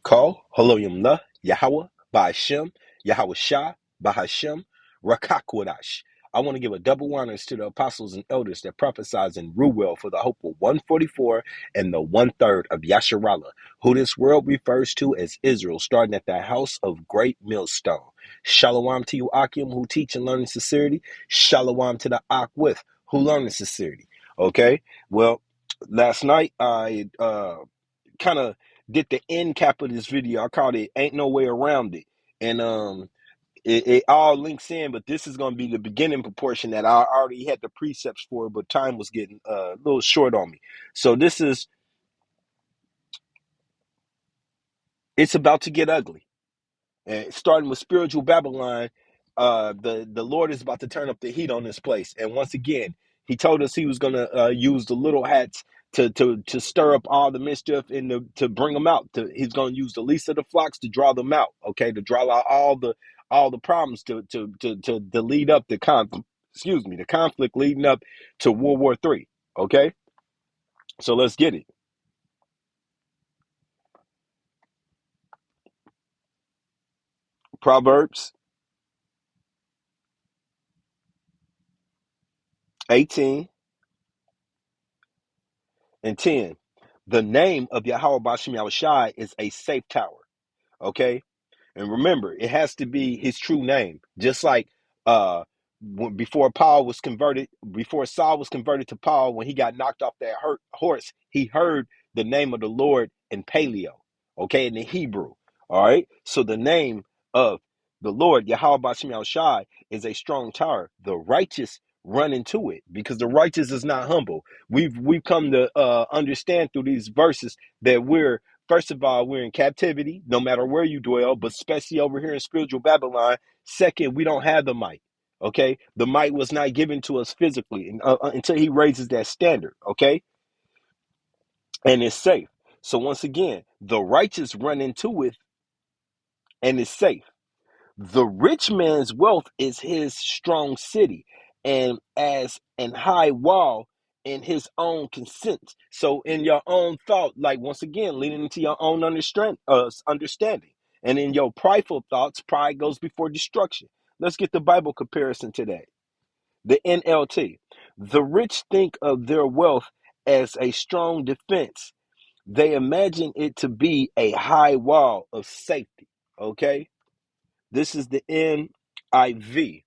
Call Haloyim La, Yahweh, Ba'ashem, Yahweh Shah, Bahashem, Rakakwadash. I want to give a double honors to the apostles and elders that prophesied in Ruel for the hope of 144 and the one-third of Yasharallah, who this world refers to as Israel, starting at the house of great millstone. Shalom to you, Akim, who teach and learn in sincerity. Shalom to the Ak with, who learn in sincerity. Okay? Well, last night I kind of did the end cap of this video. I called it "Ain't No Way Around It," and it all links in. But this is going to be the beginning proportion that I already had the precepts for, but time was getting a little short on me. So it's about to get ugly. And starting with spiritual Babylon, the Lord is about to turn up the heat on this place. And once again, He told us He was going to use the little hats to stir up all the mischief and to bring them out. He's going to use the least of the flocks to draw them out. Okay, to draw out all the problems to lead up the the conflict leading up to World War III. Okay, so let's get it. Proverbs 18 and 10. The name of Yahweh Bashem Yahushai is a safe tower. Okay. And remember, it has to be his true name. Just like before Saul was converted to Paul, when he got knocked off that horse, he heard the name of the Lord in Paleo, okay, in the Hebrew. All right. So the name of the Lord, Yahweh Bashim Shai, is a strong tower. The righteous run into it because the righteous is not humble. We've come to understand through these verses that first of all, we're in captivity, no matter where you dwell, but especially over here in spiritual Babylon. Second, we don't have the might. Okay, the might was not given to us physically until He raises that standard. Okay, and it's safe. So once again, the righteous run into it, and it's safe. The rich man's wealth is his strong city, and as an high wall in his own consent. So in your own thought, like once again, leaning into your own understanding. And in your prideful thoughts, pride goes before destruction. Let's get the Bible comparison today. The NLT. The rich think of their wealth as a strong defense. They imagine it to be a high wall of safety. Okay? This is the NIV.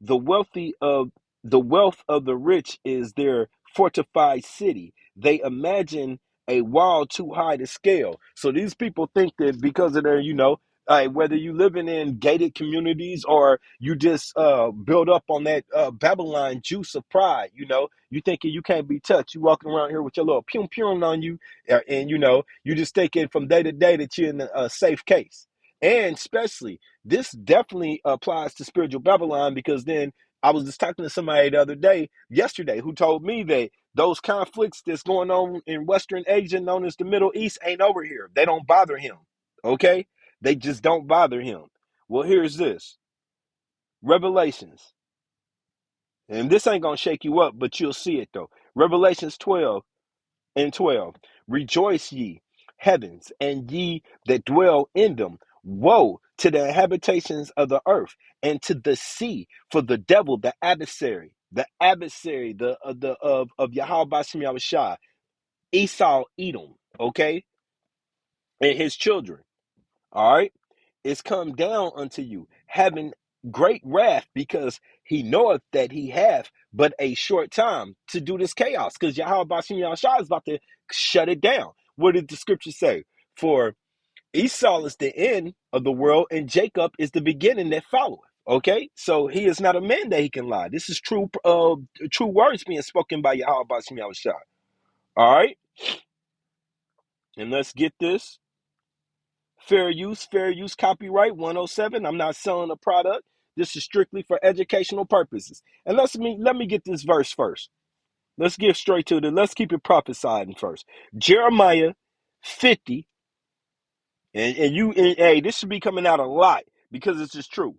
The wealthy of the wealth of the rich is their fortified city. They imagine a wall too high to scale. So these people think that because of their, whether you living in gated communities or you just build up on that Babylon juice of pride, you thinking you can't be touched. You walking around here with your little pum pum on you, and you just thinking from day to day that you're in a safe case. And especially this definitely applies to spiritual Babylon because then I was just talking to somebody the other day, yesterday, who told me that those conflicts that's going on in Western Asia, known as the Middle East, ain't over here. They don't bother him. Okay? They just don't bother him. Well, here's this Revelations. And this ain't going to shake you up, but you'll see it though. Revelations 12 and 12. Rejoice ye, heavens, and ye that dwell in them. Woe to the habitations of the earth and to the sea, for the devil, the adversary, of Yahweh Bashem Yahushua, Esau, Edom, okay, and his children. All right, is come down unto you, having great wrath, because he knoweth that he hath but a short time to do this chaos, because Yahweh Bashim Yahushua is about to shut it down. What did the scripture say? For Esau is the end of the world, and Jacob is the beginning that followeth. Okay, so he is not a man that he can lie. This is true words being spoken by Yahweh Bashim Yahushua. All right, and let's get this. Fair use, copyright 107. I'm not selling a product. This is strictly for educational purposes. And let me get this verse first. Let's get straight to it. Let's keep it prophesying first. Jeremiah 50, hey, this should be coming out a lot because it's just true.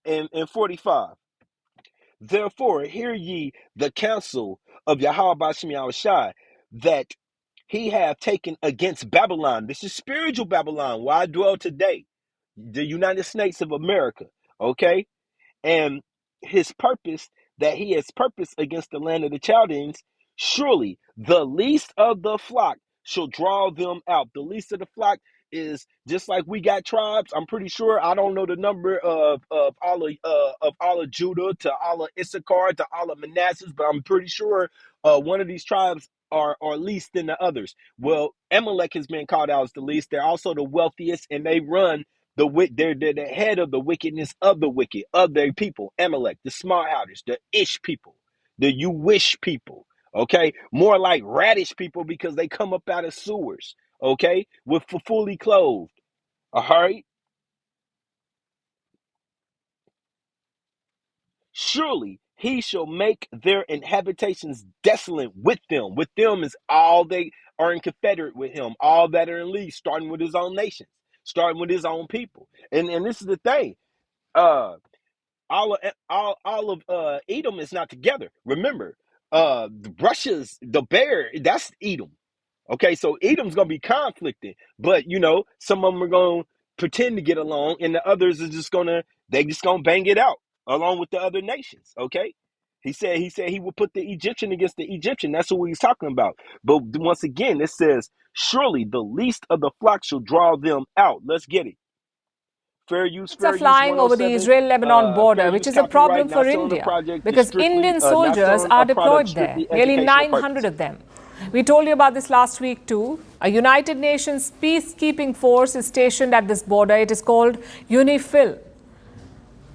And 45. Therefore, hear ye the counsel of Yahweh Bashim Yahushai, that he have taken against Babylon. This is spiritual Babylon, where I dwell today, the United States of America. Okay, and his purpose that he has purpose against the land of the Chaldeans, surely the least of the flock shall draw them out. The least of the flock is just like we got tribes. I'm pretty sure, I don't know the number of all of Judah to all of Issachar to all of Manasseh, but I'm pretty sure one of these tribes are least than the others. Well, Amalek has been called out as the least. They're also the wealthiest, and they run they're the head of the wickedness of the wicked, of their people. Amalek, the small outers, the Ish people, the you wish people. Okay, more like radish people because they come up out of sewers. Okay, with fully clothed. All right. Surely he shall make their inhabitations desolate with them. With them is all they are in confederate with him, all that are in league, starting with his own nations, starting with his own people. And this is the thing. Uh all of Edom is not together. Remember, Russia's the bear, that's Edom. Okay, so Edom's gonna be conflicted, but some of them are gonna pretend to get along, and the others are just gonna bang it out along with the other nations. Okay. He said he would put the Egyptian against the Egyptian. That's what he's talking about. But once again, it says, surely the least of the flock shall draw them out. Let's get it. Fair Are use flying over the 107. Israel-Lebanon Fair border, which use is a copyright, problem not for selling a India project, just because strictly Indian not soldiers selling are a product, deployed there, strictly nearly educational 900 purposes. of them. We told you about this last week too. A United Nations peacekeeping force is stationed at this border. It is called UNIFIL,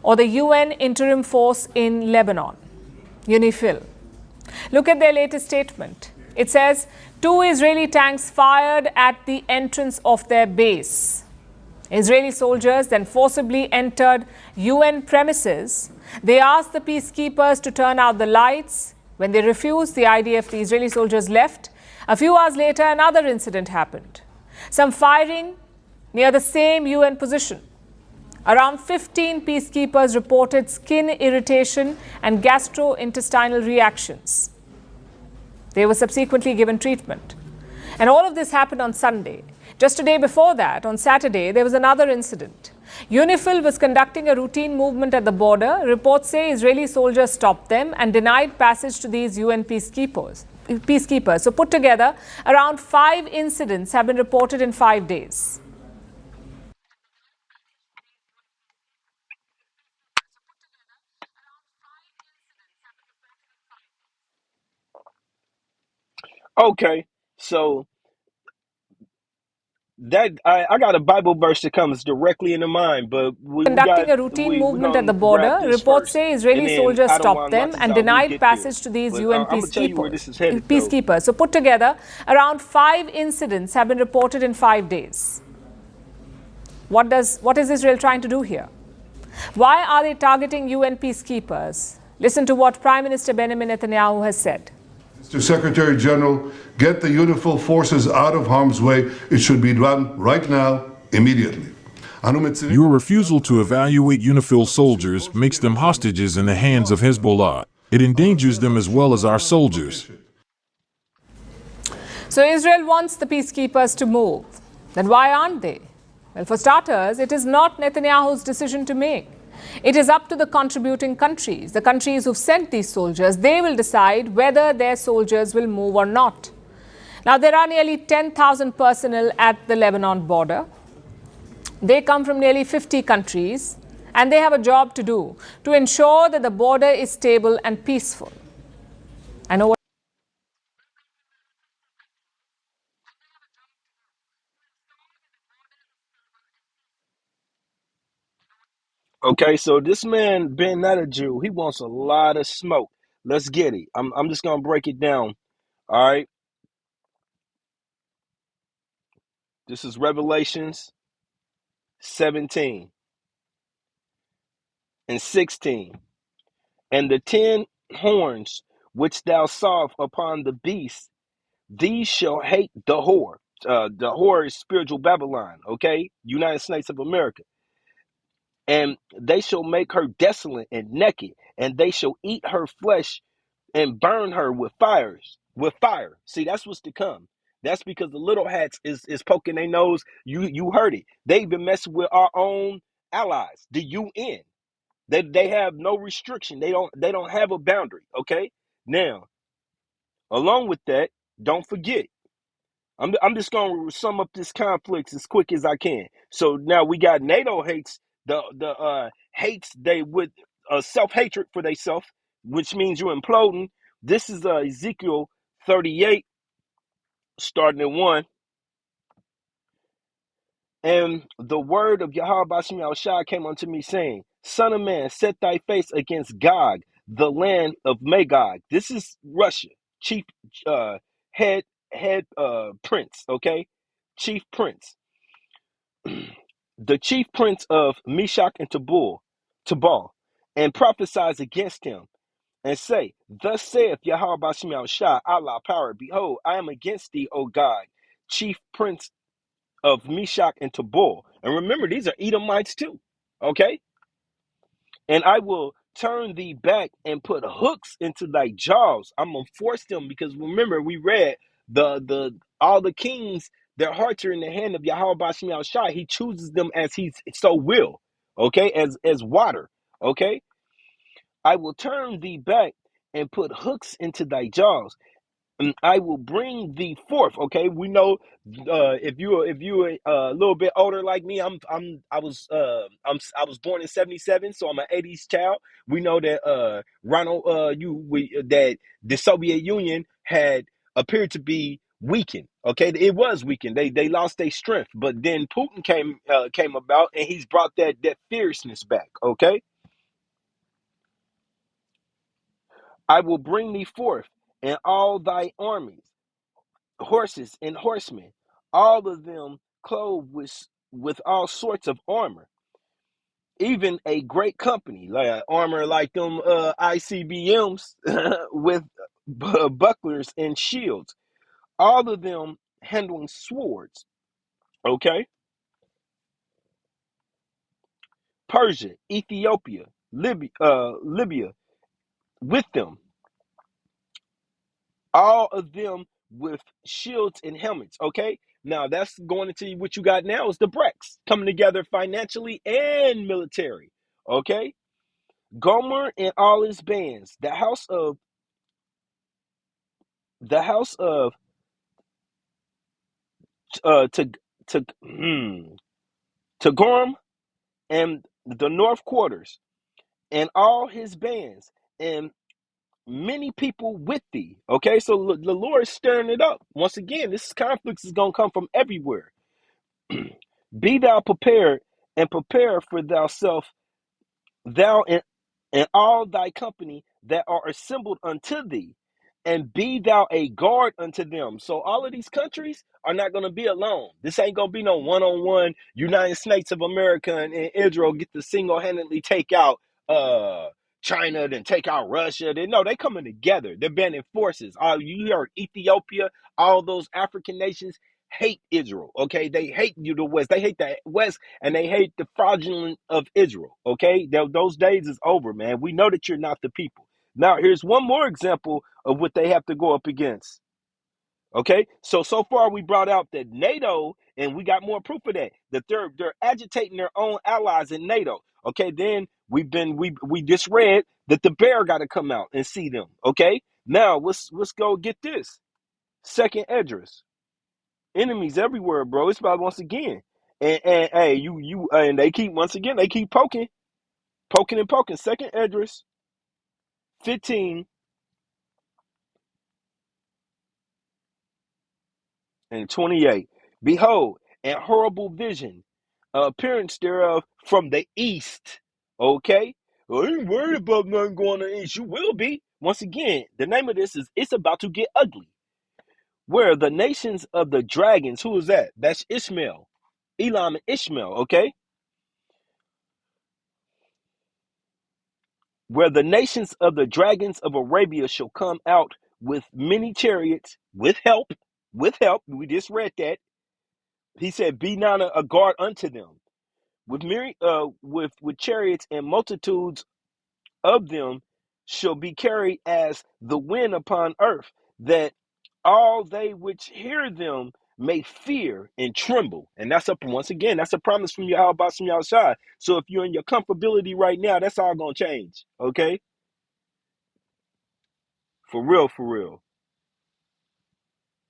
or the UN Interim Force in Lebanon. UNIFIL. Look at their latest statement. It says, 2 Israeli tanks fired at the entrance of their base. Israeli soldiers then forcibly entered UN premises. They asked the peacekeepers to turn out the lights. When they refused, the Israeli soldiers left. A few hours later, another incident happened. Some firing near the same UN position. Around 15 peacekeepers reported skin irritation and gastrointestinal reactions. They were subsequently given treatment. And all of this happened on Sunday. Just a day before that, on Saturday, there was another incident. UNIFIL was conducting a routine movement at the border. Reports say Israeli soldiers stopped them and denied passage to these UN peacekeepers. So put together, around 5 incidents have been reported in 5 days. Okay, so that I got a Bible verse that comes directly into mind, but Conducting a routine we're movement at gonna the grab border. this Reports first, say and Israeli then soldiers I don't stopped want them and Matazal. We'll denied get there, passage to these but UN I'm gonna tell you where this is headed, peacekeepers. So put together, around 5 incidents have been reported in 5 days. What is Israel trying to do here? Why are they targeting UN peacekeepers? Listen to what Prime Minister Benjamin Netanyahu has said. Mr. Secretary General, get the UNIFIL forces out of harm's way. It should be done right now, immediately. Your refusal to evaluate UNIFIL soldiers makes them hostages in the hands of Hezbollah. It endangers them as well as our soldiers. So Israel wants the peacekeepers to move. Then why aren't they? Well, for starters, it is not Netanyahu's decision to make. It is up to the contributing countries, the countries who've sent these soldiers. They will decide whether their soldiers will move or not. Now, there are nearly 10,000 personnel at the Lebanon border. They come from nearly 50 countries, and they have a job to do to ensure that the border is stable and peaceful. I know what. Okay, so this man Ben not a Jew. He wants a lot of smoke. Let's get it. I'm just gonna break it down. All right, this is Revelations 17 and 16, and the 10 horns which thou sawest upon the beast, these shall hate the whore. The whore is spiritual Babylon. Okay, United States of America. And they shall make her desolate and naked, and they shall eat her flesh and burn her with fire. See, that's what's to come. That's because the little hats is poking their nose. You heard it. They even messing with our own allies, the UN. They have no restriction. They don't have a boundary. Okay. Now, along with that, don't forget. I'm just gonna sum up this conflict as quick as I can. So now we got NATO hates hates they with self hatred for themselves, which means you're imploding. This is Ezekiel 38, starting at 1. And the word of Yahweh Bashim Shai came unto me, saying, Son of man, set thy face against Gog, the land of Magog. This is Russia, chief uh, head prince, okay? Chief prince. The chief prince of Meshach and Tubal, and prophesies against him, and say, Thus saith Yahweh Bashim Shai, Allah power, behold, I am against thee, O God, chief prince of Meshach and Tubal. And remember, these are Edomites too. Okay? And I will turn thee back and put hooks into thy jaws. I'm gonna force them, because remember, we read the all the kings, their hearts are in the hand of Yahweh Bashim Shai. He chooses them as he so will. Okay, as water. Okay. I will turn thee back and put hooks into thy jaws, and I will bring thee forth. Okay, we know if you a little bit older like me, I was born in '77, so I'm an '80s child. We know that that the Soviet Union had appeared to be weakened. Okay, it was weakened. They lost their strength, but then Putin came about, and he's brought that fierceness back. Okay, I will bring thee forth and all thy armies, horses and horsemen, all of them clothed with all sorts of armor, even a great company, like armor like them ICBMs with bucklers and shields, all of them handling swords. Okay, Persia, Ethiopia, Libya with them, all of them with shields and helmets. Okay, now that's going into what you got now is the BRICS coming together financially and military. Okay, Gomer and all his bands, the house of to Gorm and the north quarters, and all his bands, and many people with thee. Okay, so the Lord is stirring it up once again. This conflict is going to come from everywhere. Be thou prepared, and prepare for thyself, thou and all thy company that are assembled unto thee, and be thou a guard unto them. So all of these countries are not going to be alone. This ain't going to be no one-on-one United States of America and Israel get to single-handedly take out China, then take out Russia. No, they coming together. They're banding forces. You heard Ethiopia, all those African nations hate Israel. Okay, they hate you, the West. They hate the West, and they hate the fraudulent of Israel. Okay, those days is over, man. We know that you're not the people. Now, here's one more example of what they have to go up against. Okay, so far we brought out that NATO, and we got more proof of that they're agitating their own allies in NATO. Okay, then we just read that the bear got to come out and see them. Okay, now let's go get this second Esdras. Enemies everywhere, bro. It's about once again, and hey, and they keep once again they keep poking and poking. Second Esdras 15 and 28. Behold, an horrible vision, appearance thereof from the east. Okay, well, I ain't worried about nothing going on the east. You will be. Once again, the name of this is it's about to get ugly. Where the nations of the dragons, who is that? That's Ishmael, Elam and Ishmael. Okay, where the nations of the dragons of Arabia shall come out with many chariots, with help. We just read that. He said, "Be not a guard unto them, with chariots, and multitudes of them shall be carried as the wind upon earth, that all they which hear them may fear and tremble. And that's up once again, that's a promise from Yahweh Bashem Yahushua. So if you're in your comfortability right now, that's all gonna change. Okay? For real, for real.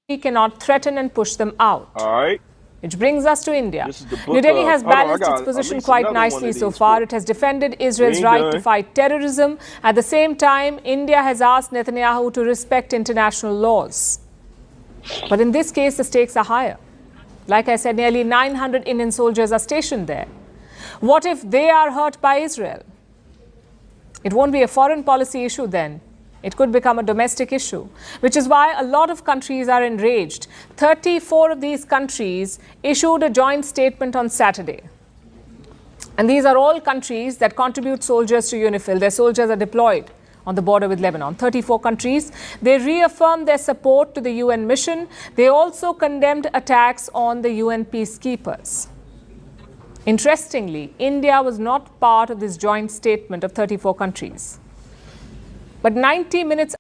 We cannot threaten and push them out. All right. Which brings us to India. This is the New book Delhi of, has hold on, I balanced its got at position least quite another one nicely of so these far. for It has defended we Israel's ain't right to done. fight terrorism. At the same time, India has asked Netanyahu to respect international laws. But in this case, the stakes are higher. Like I said, nearly 900 Indian soldiers are stationed there. What if they are hurt by Israel? It won't be a foreign policy issue then. It could become a domestic issue, which is why a lot of countries are enraged. 34 of these countries issued a joint statement on Saturday. And these are all countries that contribute soldiers to UNIFIL. Their soldiers are deployed on the border with Lebanon. 34 countries. They reaffirmed their support to the UN mission. They also condemned attacks on the UN peacekeepers. Interestingly, India was not part of this joint statement of 34 countries. But 90 minutes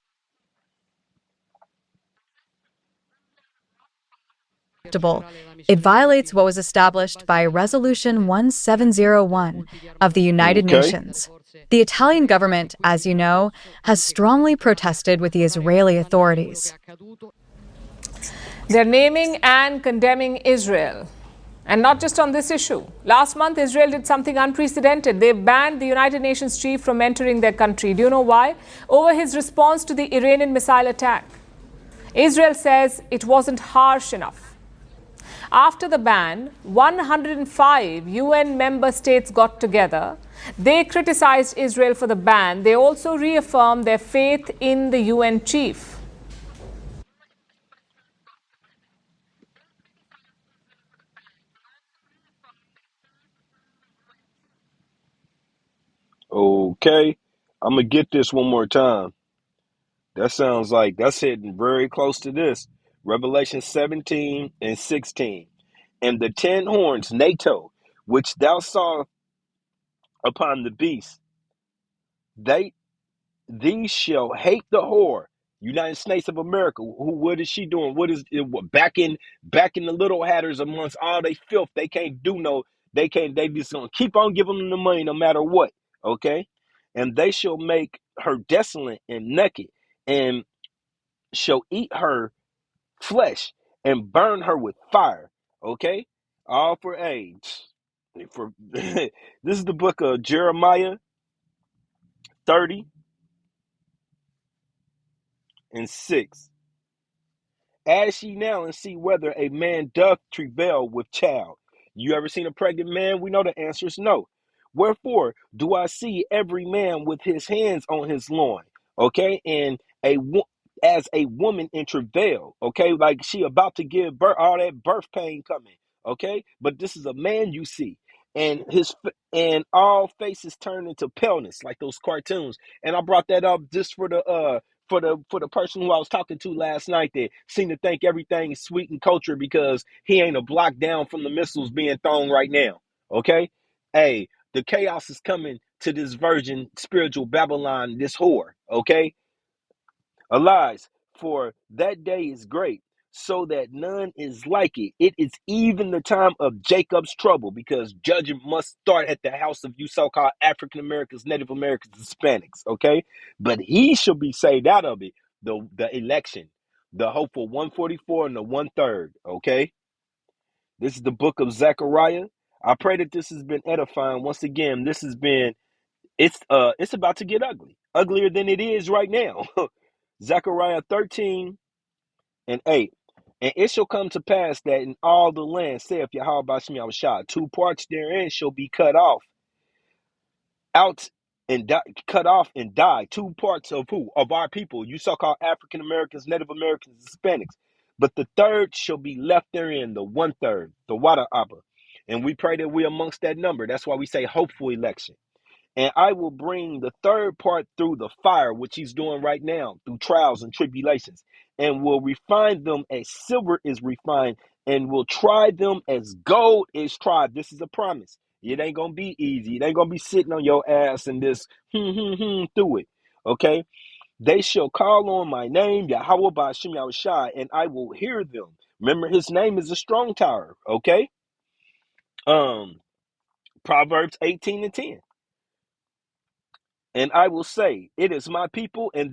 it violates what was established by Resolution 1701 of the United Okay. Nations. The Italian government, as you know, has strongly protested with the Israeli authorities. they're naming and condemning Israel. And not just on this issue. Last month, Israel did something unprecedented. They banned the United Nations chief from entering their country. Do you know why? Over his response to the Iranian missile attack. Israel says it wasn't harsh enough. After the ban, 105 UN member states got together. They criticized Israel for the ban. They also reaffirmed their faith in the UN chief. Okay. I'm gonna get this one more time. That sounds like that's hitting very close to this. Revelation 17 and 16. And the 10 horns, NATO, which thou saw upon the beast, they these shall hate the whore. United States of America. What is she doing? What is it? Back in the little hatters amongst all they filth? They can't do no. They just gonna keep on giving them the money no matter what. Okay, and they shall make her desolate and naked, and shall eat her flesh and burn her with fire. Okay, all for age. For this is the book of Jeremiah 30:6. Ask ye now and see whether a man doth travail with child. You ever seen a pregnant man? We know the answer is no. Wherefore do I see every man with his hands on his loin? Okay, and as a woman in travail. Okay, like she about to give birth, all that birth pain coming. Okay, but this is a man you see, and and all faces turn into paleness like those cartoons. And I brought that up just for the person who I was talking to last night that seemed to think everything is sweet and culture because he ain't a block down from the missiles being thrown right now. Okay? Hey, the chaos is coming to this virgin spiritual Babylon, this whore. Okay? Arise, for that day is great, so that none is like it. It is even the time of Jacob's trouble, because judgment must start at the house of you so-called African Americans, Native Americans, Hispanics, okay? But he shall be saved out of it, the election, the hopeful 144 and the 1/3, okay? This is the book of Zechariah. I pray that this has been edifying. Once again, this has been it's about to get ugly, uglier than it is right now. Zechariah 13:8. And it shall come to pass that in all the land, saith Yahweh Bashem Yahushua, 2 parts therein shall be cut off, out and cut off and die. 2 parts of who? Of our people, you so-called African Americans, Native Americans, Hispanics. But the third shall be left therein, the 1/3, the Wada Abba. And we pray that we amongst that number. That's why we say hopeful election. And I will bring the third part through the fire, which he's doing right now, through trials and tribulations, and will refine them as silver is refined, and will try them as gold is tried. This is a promise. It ain't gonna be easy. It ain't gonna be sitting on your ass and this through it. Okay. They shall call on my name, Yahweh Ba'ashem Yahushai, and I will hear them. Remember, his name is a strong tower. Okay. Proverbs 18:10. And I will say, it is my people, and